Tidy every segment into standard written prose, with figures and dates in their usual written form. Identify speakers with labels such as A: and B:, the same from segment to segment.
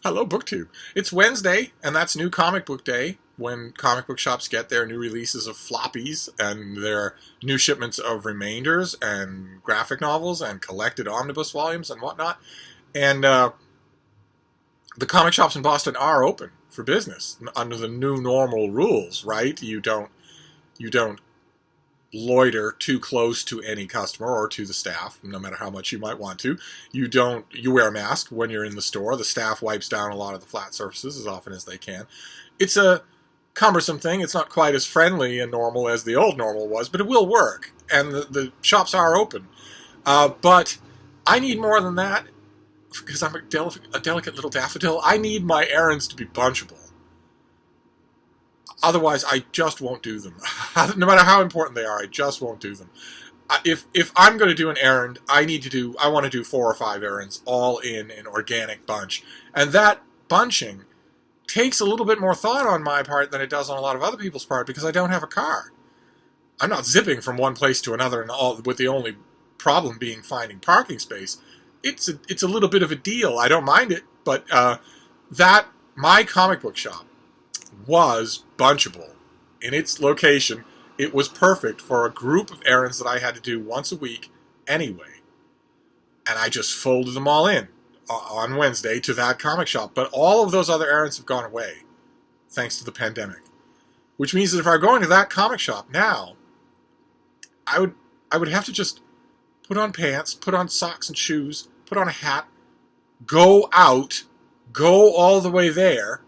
A: Hello, BookTube. It's Wednesday, and that's New Comic Book Day, when comic book shops get their new releases of floppies and their new shipments of remainders and graphic novels and collected omnibus volumes and whatnot. And the comic shops in Boston are open for business under the new normal rules, right? You don't loiter too close to any customer or to the staff, no matter how much you might want to. You wear a mask when you're in the store. The staff wipes down a lot of the flat surfaces as often as they can. It's a cumbersome thing. It's not quite as friendly and normal as the old normal was, but it will work. And the shops are open. But I need more than that, because I'm a delicate little daffodil. I need my errands to be bunchable. Otherwise, I just won't do them. No matter how important they are, I just won't do them. If I'm going to do an errand, I want to do 4 or 5 errands, all in an organic bunch. And that bunching takes a little bit more thought on my part than it does on a lot of other people's part, because I don't have a car. I'm not zipping from one place to another, and with the only problem being finding parking space. It's a little bit of a deal. I don't mind it, but my comic book shop was bunchable. In its location, it was perfect for a group of errands that I had to do once a week anyway. And I just folded them all in on Wednesday to that comic shop. But all of those other errands have gone away, thanks to the pandemic. Which means that if I were going to that comic shop now, I would have to just put on pants, put on socks and shoes, put on a hat, go out, go all the way there,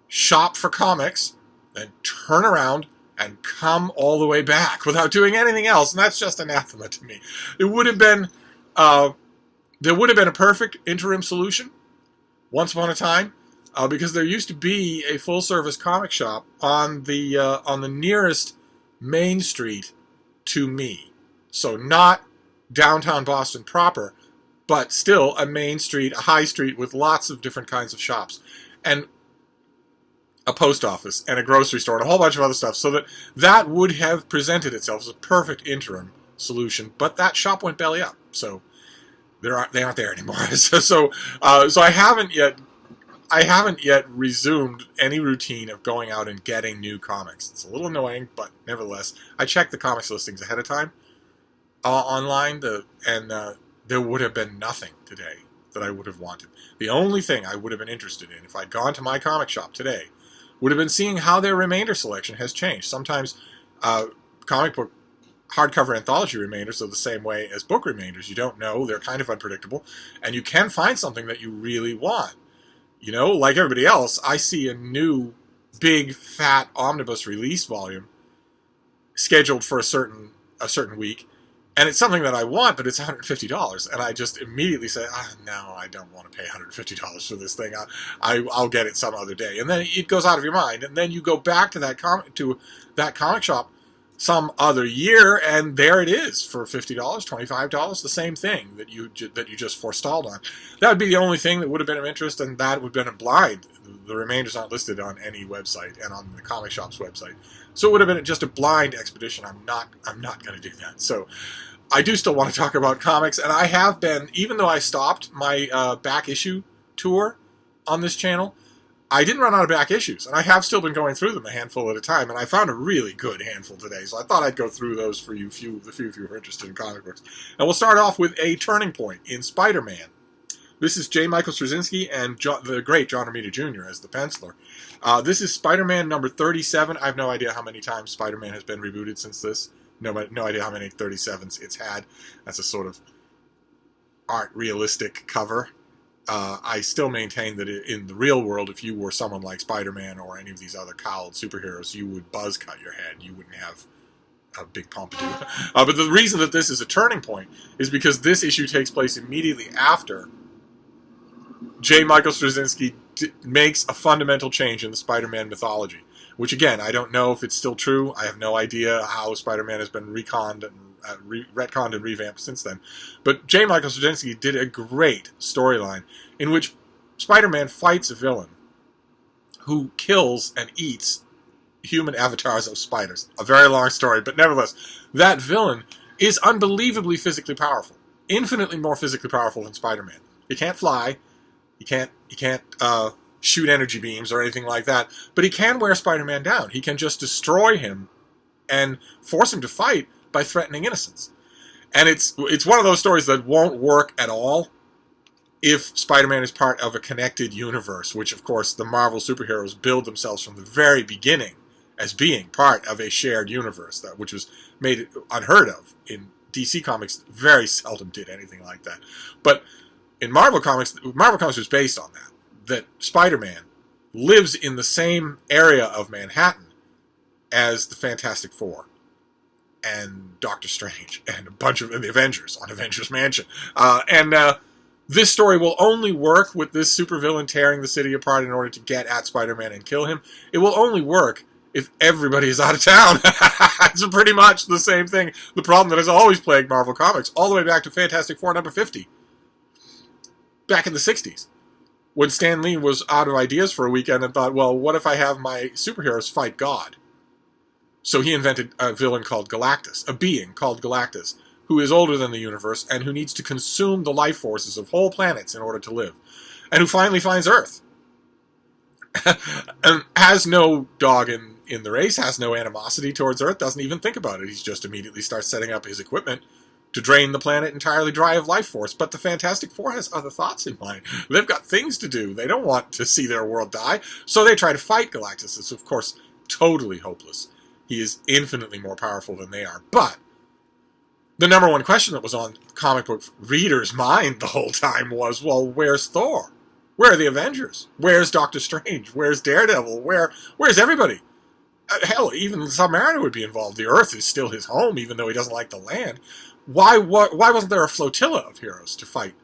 A: shop for comics, then turn around and come all the way back without doing anything else, and that's just anathema to me. It would have been, there would have been a perfect interim solution once upon a time, because there used to be a full-service comic shop on the nearest main street to me. So not downtown Boston proper, but still a main street, a high street with lots of different kinds of shops. And a post office and a grocery store and a whole bunch of other stuff, so that would have presented itself as a perfect interim solution. But that shop went belly up, so they aren't there anymore. So I haven't yet resumed any routine of going out and getting new comics. It's a little annoying, but nevertheless, I check the comics listings ahead of time online, and there would have been nothing today that I would have wanted. The only thing I would have been interested in, if I'd gone to my comic shop today, would have been seeing how their remainder selection has changed. Sometimes comic book hardcover anthology remainders are the same way as book remainders. You don't know. They're kind of unpredictable. And you can find something that you really want. You know, like everybody else, I see a new big, fat omnibus release volume scheduled for a certain week, and it's something that I want, but it's $150, and I just immediately say, no, I don't want to pay $150 for this thing. I'll get it some other day. And then it goes out of your mind, and then you go back to that comic shop some other year, and there it is for $50, $25, the same thing that you just forestalled on. That would be the only thing that would have been of interest, and that would have been a blind. The remainder's not listed on any website and on the comic shop's website, so it would have been just a blind expedition. I'm not going to do that. So I do still want to talk about comics, and I have been, even though I stopped my back issue tour on this channel, I didn't run out of back issues, and I have still been going through them a handful at a time, and I found a really good handful today, so I thought I'd go through those for the few of you who are interested in comic books. And we'll start off with a turning point in Spider-Man. This is J. Michael Straczynski and the great John Romita Jr. as the penciler. This is Spider-Man number 37. I have no idea how many times Spider-Man has been rebooted since this. No idea how many 37s it's had. That's a sort of art realistic cover. I still maintain that in the real world, if you were someone like Spider-Man or any of these other cowled superheroes, you would buzz cut your head. You wouldn't have a big pompadour. But the reason that this is a turning point is because this issue takes place immediately after J. Michael Straczynski makes a fundamental change in the Spider-Man mythology, which, again, I don't know if it's still true. I have no idea how Spider-Man has been retconned and revamped since then. But J. Michael Straczynski did a great storyline in which Spider-Man fights a villain who kills and eats human avatars of spiders. A very long story, but nevertheless, that villain is unbelievably physically powerful. Infinitely more physically powerful than Spider-Man. He can't fly. He can't shoot energy beams or anything like that, but he can wear Spider-Man down. He can just destroy him and force him to fight by threatening innocents. And it's one of those stories that won't work at all if Spider-Man is part of a connected universe, which, of course, the Marvel superheroes build themselves from the very beginning as being part of a shared universe, which was made unheard of. In DC Comics, very seldom did anything like that. But in Marvel Comics was based on that Spider-Man lives in the same area of Manhattan as the Fantastic Four and Doctor Strange and a bunch of the Avengers on Avengers Mansion. This story will only work with this supervillain tearing the city apart in order to get at Spider-Man and kill him. It will only work if everybody is out of town. It's pretty much the same thing. The problem that has always plagued Marvel Comics, all the way back to Fantastic Four number 50. Back in the 60s. When Stan Lee was out of ideas for a weekend and thought, well, what if I have my superheroes fight God? So he invented a villain called Galactus, a being called Galactus, who is older than the universe and who needs to consume the life forces of whole planets in order to live, and who finally finds Earth. And has no dog in the race, has no animosity towards Earth, doesn't even think about it. He just immediately starts setting up his equipment to drain the planet entirely dry of life force. But the Fantastic Four has other thoughts in mind. They've got things to do. They don't want to see their world die, so they try to fight Galactus. It's, of course, totally hopeless. He is infinitely more powerful than they are. But the number one question that was on comic book readers' mind the whole time was, well, where's Thor? Where are the Avengers? Where's Doctor Strange? Where's Daredevil? Where's everybody? Hell, even the Submariner would be involved. The Earth is still his home, even though he doesn't like the land. Why wasn't there a flotilla of heroes to fight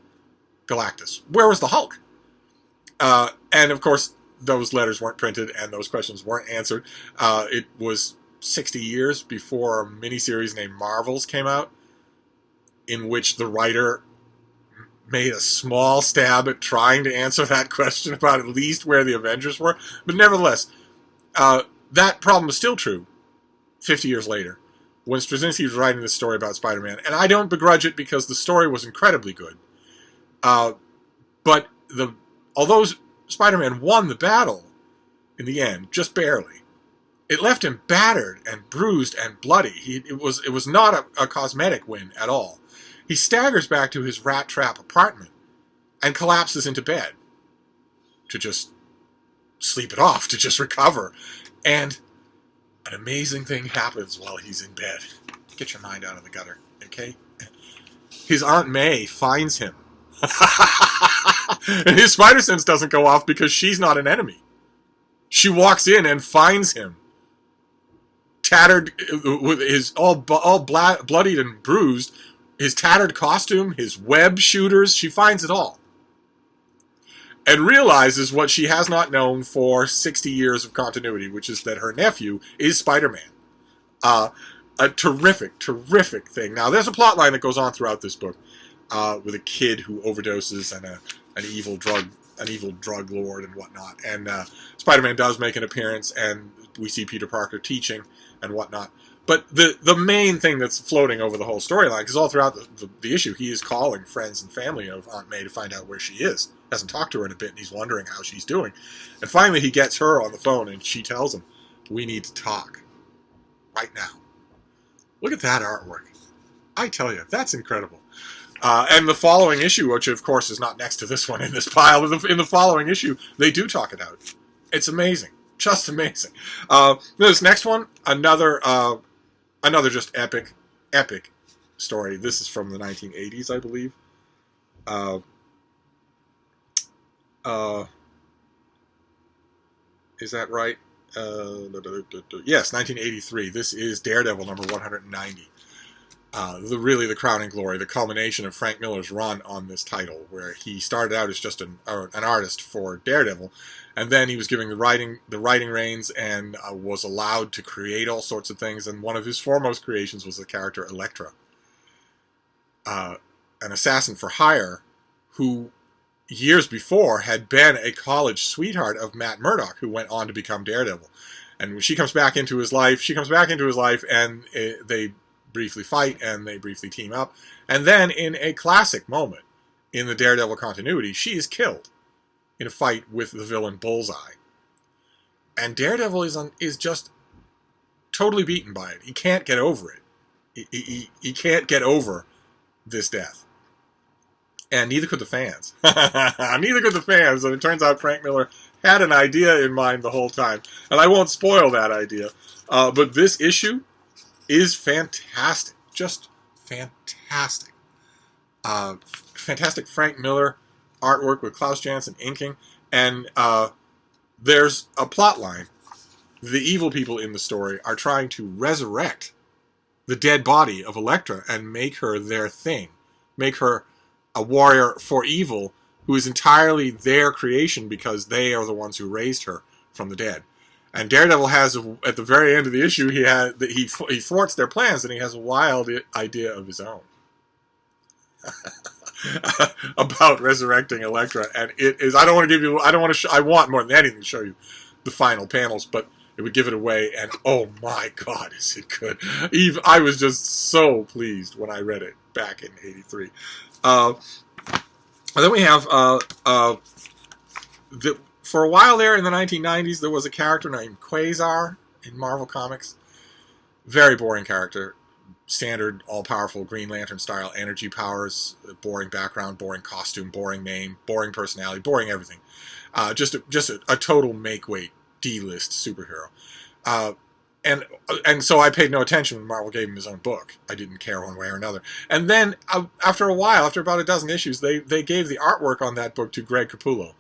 A: Galactus? Where was the Hulk? And, of course, those letters weren't printed and those questions weren't answered. It was 60 years before a miniseries named Marvels came out, in which the writer made a small stab at trying to answer that question about at least where the Avengers were. But nevertheless, that problem is still true 50 years later, when Straczynski was writing this story about Spider-Man. And I don't begrudge it because the story was incredibly good. But although Spider-Man won the battle in the end, just barely, it left him battered and bruised and bloody. It was not a cosmetic win at all. He staggers back to his rat trap apartment and collapses into bed to just sleep it off, to just recover. And an amazing thing happens while he's in bed. Get your mind out of the gutter, okay? His Aunt May finds him. And his spider sense doesn't go off because she's not an enemy. She walks in and finds him tattered, with his all bloodied and bruised, his tattered costume, his web shooters. She finds it all. And realizes what she has not known for 60 years of continuity, which is that her nephew is Spider-Man. A terrific, terrific thing. Now, there's a plot line that goes on throughout this book with a kid who overdoses and an evil drug lord and whatnot. And Spider-Man does make an appearance, and we see Peter Parker teaching and whatnot. But the main thing that's floating over the whole storyline, because all throughout the issue, he is calling friends and family of Aunt May to find out where she is. Hasn't talked to her in a bit, and he's wondering how she's doing. And finally, he gets her on the phone, and she tells him, "We need to talk. Right now." Look at that artwork. I tell you, that's incredible. And the following issue, which of course is not next to this one in this pile, in the following issue, they do talk it out. It's amazing. Just amazing. This next one, another just epic story. This is from the 1980s, I believe. Is that right? Yes, 1983. This is Daredevil number 190. The crowning glory, the culmination of Frank Miller's run on this title, where he started out as just an artist for Daredevil, and then he was given the writing reins and was allowed to create all sorts of things. And one of his foremost creations was the character Elektra, an assassin for hire, who years before had been a college sweetheart of Matt Murdock, who went on to become Daredevil. And when she comes back into his life, and they briefly fight, and they briefly team up. And then, in a classic moment in the Daredevil continuity, she is killed in a fight with the villain Bullseye. And Daredevil is just totally beaten by it. He can't get over it. He can't get over this death. And neither could the fans. Neither could the fans. And it turns out Frank Miller had an idea in mind the whole time. And I won't spoil that idea. But this issue is fantastic. Just fantastic. Fantastic Frank Miller artwork with Klaus Janson inking. And there's a plot line. The evil people in the story are trying to resurrect the dead body of Elektra and make her their thing. Make her a warrior for evil who is entirely their creation because they are the ones who raised her from the dead. And Daredevil has, at the very end of the issue, he thwarts their plans and he has a wild idea of his own about resurrecting Elektra. And it is, I want more than anything to show you the final panels, but it would give it away, and oh my God, is it good. I was just so pleased when I read it back in '83. And then we have, for a while there in the 1990s, there was a character named Quasar in Marvel Comics. Very boring character. Standard, all-powerful Green Lantern-style energy powers, boring background, boring costume, boring name, boring personality, boring everything. Just a total make-weight D-list superhero. And so I paid no attention when Marvel gave him his own book. I didn't care one way or another. And then, after a while, after about a dozen issues, they gave the artwork on that book to Greg Capullo,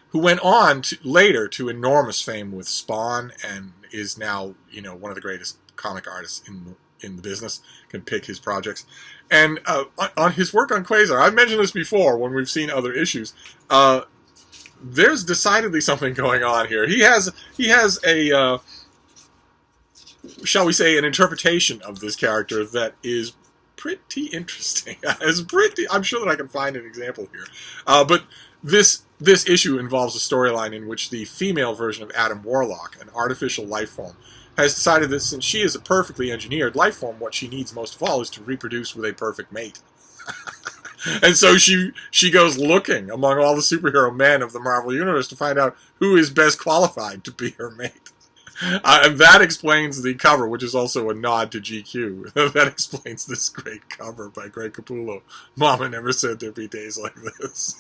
A: who went on later to enormous fame with Spawn and is now, one of the greatest comic artists in the business, can pick his projects. And on his work on Quasar, I've mentioned this before when we've seen other issues, there's decidedly something going on here. He has a, shall we say, an interpretation of this character that is pretty interesting. I'm sure that I can find an example here. But this issue involves a storyline in which the female version of Adam Warlock, an artificial life form, has decided that since she is a perfectly engineered life form, what she needs most of all is to reproduce with a perfect mate. And so she goes looking among all the superhero men of the Marvel Universe to find out who is best qualified to be her mate. And that explains the cover, which is also a nod to GQ. That explains this great cover by Greg Capullo. Mama never said there'd be days like this.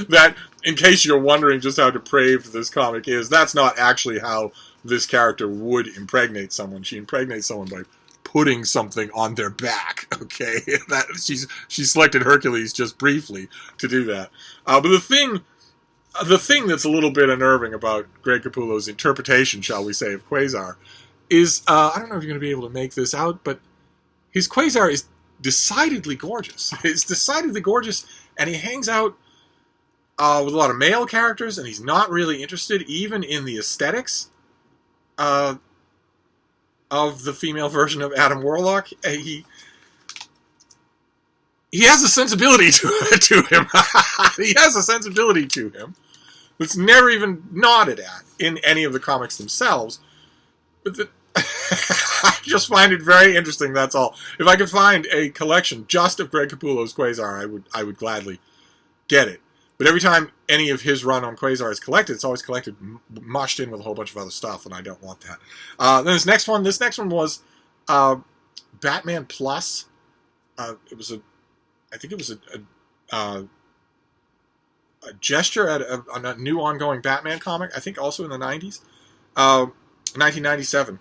A: That, in case you're wondering just how depraved this comic is, that's not actually how this character would impregnate someone. She impregnates someone by putting something on their back, okay? She selected Hercules just briefly to do that. But the thing that's a little bit unnerving about Greg Capullo's interpretation, shall we say, of Quasar is, I don't know if you're going to be able to make this out, but his Quasar is decidedly gorgeous. It's decidedly gorgeous, and he hangs out with a lot of male characters, and he's not really interested even in the aesthetics of the female version of Adam Warlock. He has a sensibility to him. He has a sensibility to him that's never even nodded at in any of the comics themselves. But I just find it very interesting, that's all. If I could find a collection just of Greg Capullo's Quasar, I would gladly get it. But every time any of his run on Quasar is collected, it's always collected mushed in with a whole bunch of other stuff, and I don't want that. Then this next one was Batman Plus. I think it was a gesture at a new ongoing Batman comic, I think also in the 90s, 1997.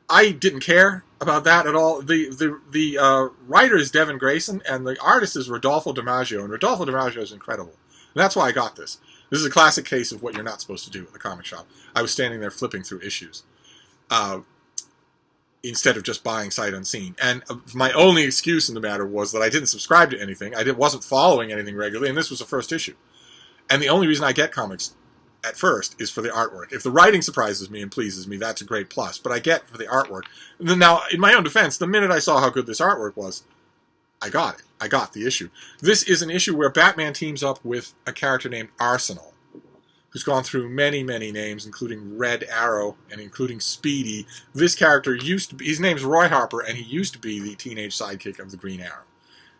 A: I didn't care about that at all. The writer is Devin Grayson, and the artist is Rodolfo DiMaggio, and Rodolfo DiMaggio is incredible. And that's why I got this. This is a classic case of what you're not supposed to do at the comic shop. I was standing there flipping through issues instead of just buying sight unseen. And my only excuse in the matter was that I didn't subscribe to anything. I wasn't following anything regularly, and this was the first issue. And the only reason I get comics at first is for the artwork. If the writing surprises me and pleases me, that's a great plus. But I get for the artwork. And then now, in my own defense, the minute I saw how good this artwork was, I got it. I got the issue. This is an issue where Batman teams up with a character named Arsenal, who's gone through many, many names, including Red Arrow and including Speedy. This character used to be, his name's Roy Harper, and he used to be the teenage sidekick of the Green Arrow.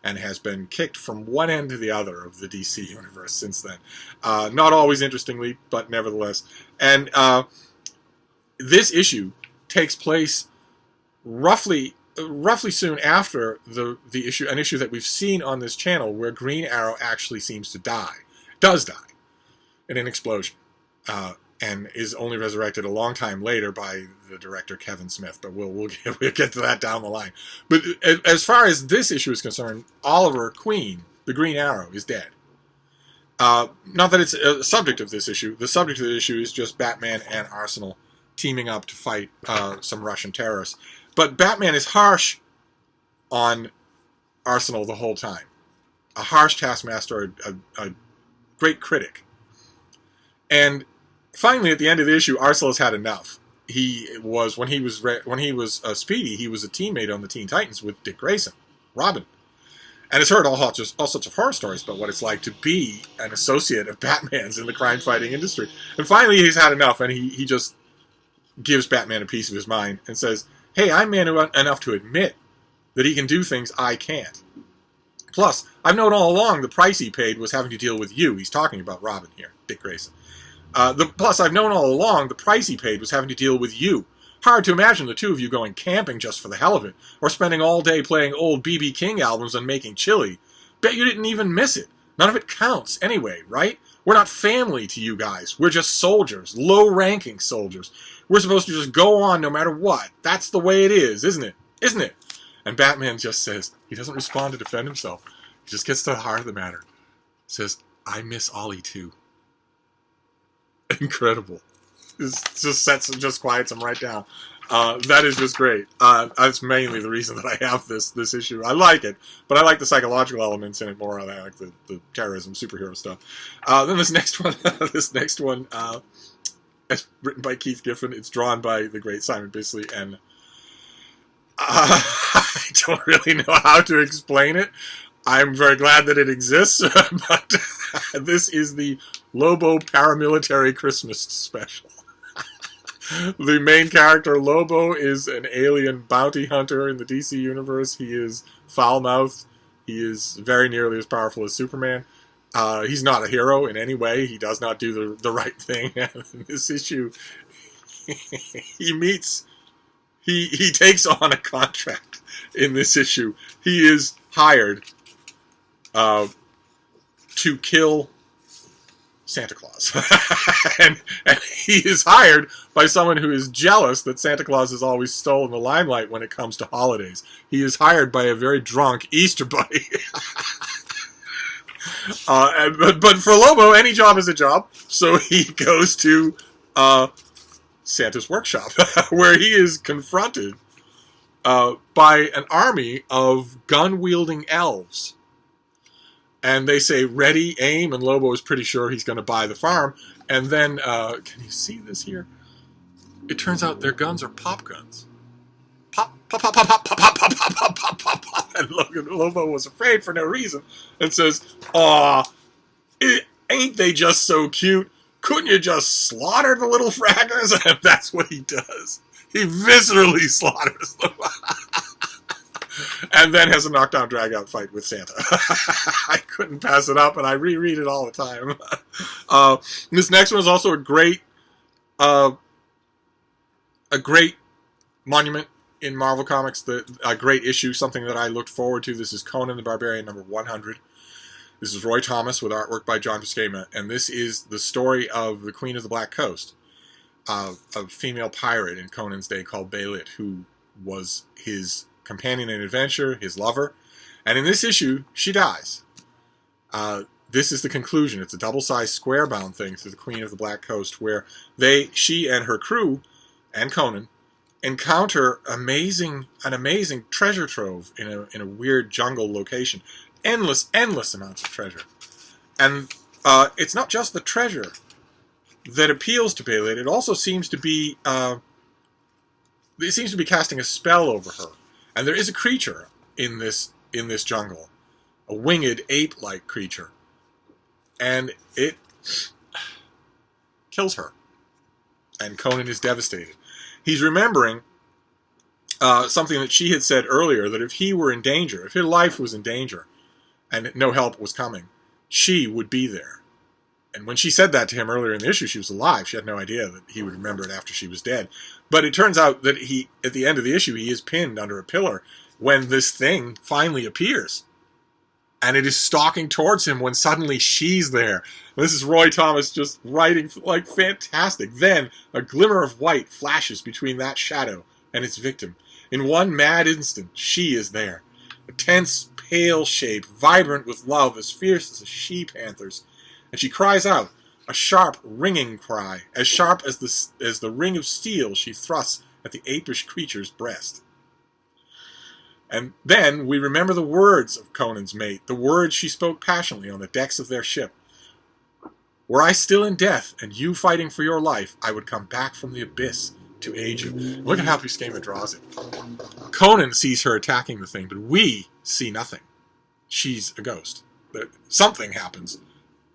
A: and has been kicked from one end to the other of the DC universe since then. Not always interestingly, but nevertheless. And this issue takes place roughly soon after an issue that we've seen on this channel where Green Arrow actually seems to does die in an explosion, and is only resurrected a long time later by the director Kevin Smith. But we'll get to that down the line. But as far as this issue is concerned, Oliver Queen, the Green Arrow, is dead. Not that it's a subject of this issue. The subject of the issue is just Batman and Arsenal teaming up to fight some Russian terrorists. But Batman is harsh on Arsenal the whole time. A harsh taskmaster, a great critic. And finally, at the end of the issue, Arsenal's had enough. When he was Speedy, he was a teammate on the Teen Titans with Dick Grayson, Robin. And has heard all sorts of horror stories about what it's like to be an associate of Batman's in the crime-fighting industry. And finally, he's had enough, and he just gives Batman a piece of his mind and says, hey, I'm man enough to admit that he can do things I can't. Plus, I've known all along the price he paid was having to deal with you. He's talking about Robin here, Dick Grayson. Plus, I've known all along the price he paid was having to deal with you. Hard to imagine the two of you going camping just for the hell of it, or spending all day playing old B.B. King albums and making chili. Bet you didn't even miss it. None of it counts anyway, right? We're not family to you guys. We're just soldiers, low-ranking soldiers. We're supposed to just go on no matter what. That's the way it is, isn't it? Isn't it? And Batman just says, he doesn't respond to defend himself. He just gets to the heart of the matter. Says, I miss Ollie too. Incredible. Just quiets him right down. That is just great. That's mainly the reason that I have this issue. I like it, but I like the psychological elements in it more than I like the terrorism superhero stuff. Then this next one, it's written by Keith Giffen. It's drawn by the great Simon Bisley, and I don't really know how to explain it. I'm very glad that it exists, but this is the Lobo Paramilitary Christmas special. The main character, Lobo, is an alien bounty hunter in the DC universe. He is foul-mouthed. He is very nearly as powerful as Superman. He's not a hero in any way. He does not do the right thing. In this issue, he takes on a contract in this issue. He is hired to kill Santa Claus. and he is hired by someone who is jealous that Santa Claus has always stolen the limelight when it comes to holidays. He is hired by a very drunk Easter bunny. But for Lobo, any job is a job, so he goes to Santa's workshop, where he is confronted by an army of gun-wielding elves. And they say, ready, aim, and Lobo is pretty sure he's going to buy the farm. And then, can you see this here? It turns out their guns are pop guns. Pop, pop, pop, pop, pop, pop, pop, pop, pop, pop, pop, pop, pop. And Lobo was afraid for no reason and says, aw, ain't they just so cute? Couldn't you just slaughter the little fraggers? And that's what he does. He viscerally slaughters them. And then has a knockdown, drag-out fight with Santa. I couldn't pass it up, and I reread it all the time. This next one is also a great monument in Marvel Comics, a great issue, something that I looked forward to. This is Conan the Barbarian number 100. This is Roy Thomas with artwork by John Buscema, and this is the story of the Queen of the Black Coast, a female pirate in Conan's day called Beilit, who was his companion in adventure, his lover, and in this issue, she dies. This is the conclusion. It's a double-sized square-bound thing to the Queen of the Black Coast, where she and her crew, and Conan, encounter an amazing treasure trove in a weird jungle location. Endless amounts of treasure. And it's not just the treasure that appeals to Beilit. It also seems to be casting a spell over her. And there is a creature in this jungle, a winged ape-like creature, and it kills her. And Conan is devastated. He's remembering something that she had said earlier, that if he were in danger, if his life was in danger, and no help was coming, she would be there. And when she said that to him earlier in the issue, she was alive. She had no idea that he would remember it after she was dead. But it turns out that at the end of the issue, he is pinned under a pillar when this thing finally appears. And it is stalking towards him when suddenly she's there. This is Roy Thomas just writing like fantastic. Then a glimmer of white flashes between that shadow and its victim. In one mad instant, she is there. A tense, pale shape, vibrant with love, as fierce as a she-panther's. And she cries out, a sharp, ringing cry, as sharp as the ring of steel she thrusts at the apish creature's breast. And then we remember the words of Conan's mate, the words she spoke passionately on the decks of their ship. Were I still in death, and you fighting for your life, I would come back from the abyss to aid you. Look at how Buscema draws it. Conan sees her attacking the thing, but we see nothing. She's a ghost. Something happens,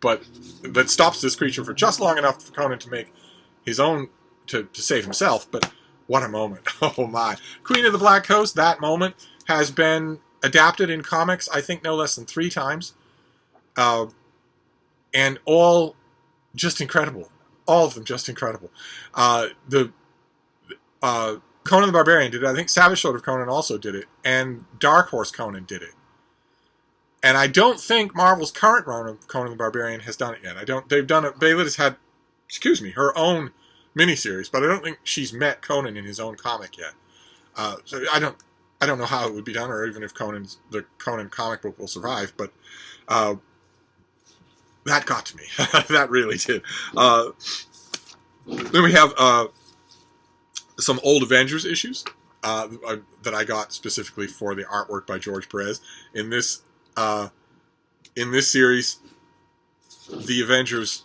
A: but that stops this creature for just long enough for Conan to make his own, to save himself. But what a moment. Oh my. Queen of the Black Coast, that moment has been adapted in comics, I think no less than 3 times. And all just incredible. All of them just incredible. Conan the Barbarian did it. I think Savage Sword of Conan also did it. And Dark Horse Conan did it. And I don't think Marvel's current run of Conan the Barbarian has done it yet. They've done it. Baylit has had, her own miniseries, but I don't think she's met Conan in his own comic yet. So I don't know how it would be done, or even if the Conan comic book will survive. But that got to me. That really did. Then we have some old Avengers issues that I got specifically for the artwork by George Perez. In this series, the Avengers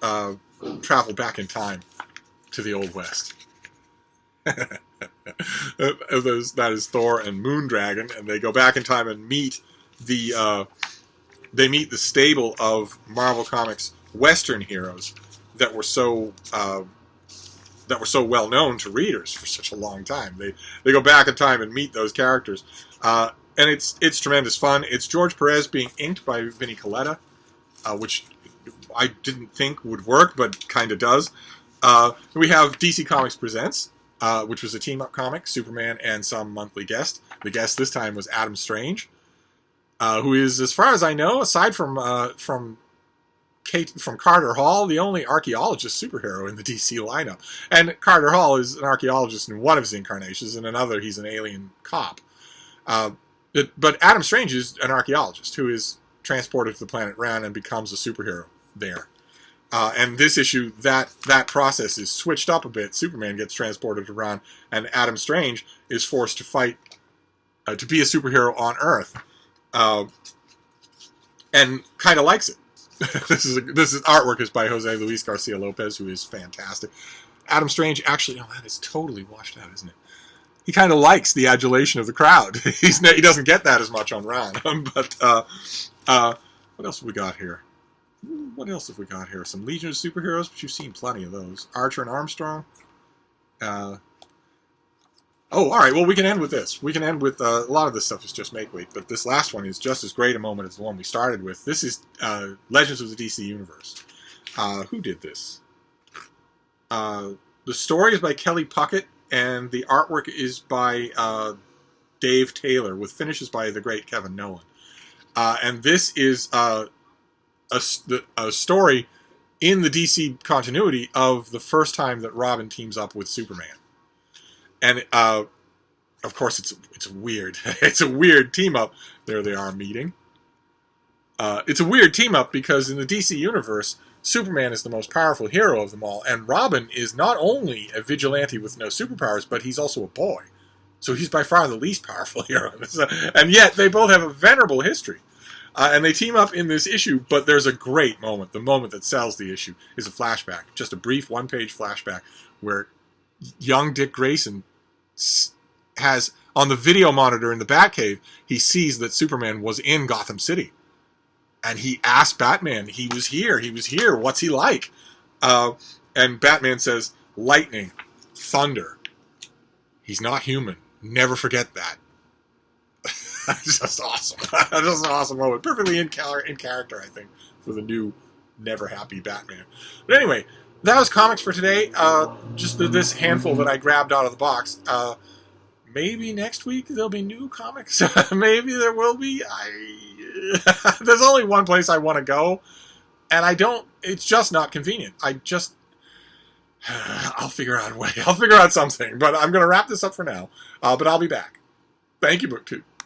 A: travel back in time to the Old West. That is Thor and Moondragon, and they go back in time and meet the stable of Marvel Comics Western heroes that were so well known to readers for such a long time. They go back in time and meet those characters, and it's tremendous fun. It's George Perez being inked by Vinnie Coletta, which I didn't think would work, but kind of does. We have DC Comics Presents, which was a team-up comic, Superman and some monthly guest. The guest this time was Adam Strange, who is, as far as I know, aside from Carter Hall, the only archaeologist superhero in the DC lineup. And Carter Hall is an archaeologist in one of his incarnations, and another he's an alien cop. But Adam Strange is an archaeologist who is transported to the planet Rann and becomes a superhero there. And this issue, that process is switched up a bit. Superman gets transported to Rann, and Adam Strange is forced to fight to be a superhero on Earth, and kind of likes it. This is artwork is by Jose Luis Garcia Lopez, who is fantastic. Adam Strange actually, that is totally washed out, isn't it? He kind of likes the adulation of the crowd. He doesn't get that as much on Rann. But what else have we got here? Some Legion of Superheroes, but you've seen plenty of those. Archer and Armstrong. All right. Well, we can end with this. We can end with a lot of this stuff is just make-weight, but this last one is just as great a moment as the one we started with. This is Legends of the DC Universe. Who did this? The story is by Kelly Puckett, and the artwork is by Dave Taylor, with finishes by the great Kevin Nolan. And this is a story in the DC continuity of the first time that Robin teams up with Superman. And of course, it's weird. It's a weird team up. There they are meeting. It's a weird team up because in the DC universe, Superman is the most powerful hero of them all, and Robin is not only a vigilante with no superpowers, but he's also a boy. So he's by far the least powerful hero. And yet they both have a venerable history. And they team up in this issue, but there's a great moment. The moment that sells the issue is a flashback, just a brief one-page flashback where young Dick Grayson has, on the video monitor in the Batcave, he sees that Superman was in Gotham City. And he asked Batman, he was here, what's he like? And Batman says, lightning, thunder. He's not human. Never forget that. It's just awesome. Just an awesome moment. Perfectly in character, I think, for the new never happy Batman. But anyway, that was comics for today. Just this handful that I grabbed out of the box. Maybe next week there'll be new comics. Maybe there will be. There's only one place I want to go, and I don't. It's just not convenient. I'll figure out a way. I'll figure out something. But I'm going to wrap this up for now. But I'll be back. Thank you, BookTube.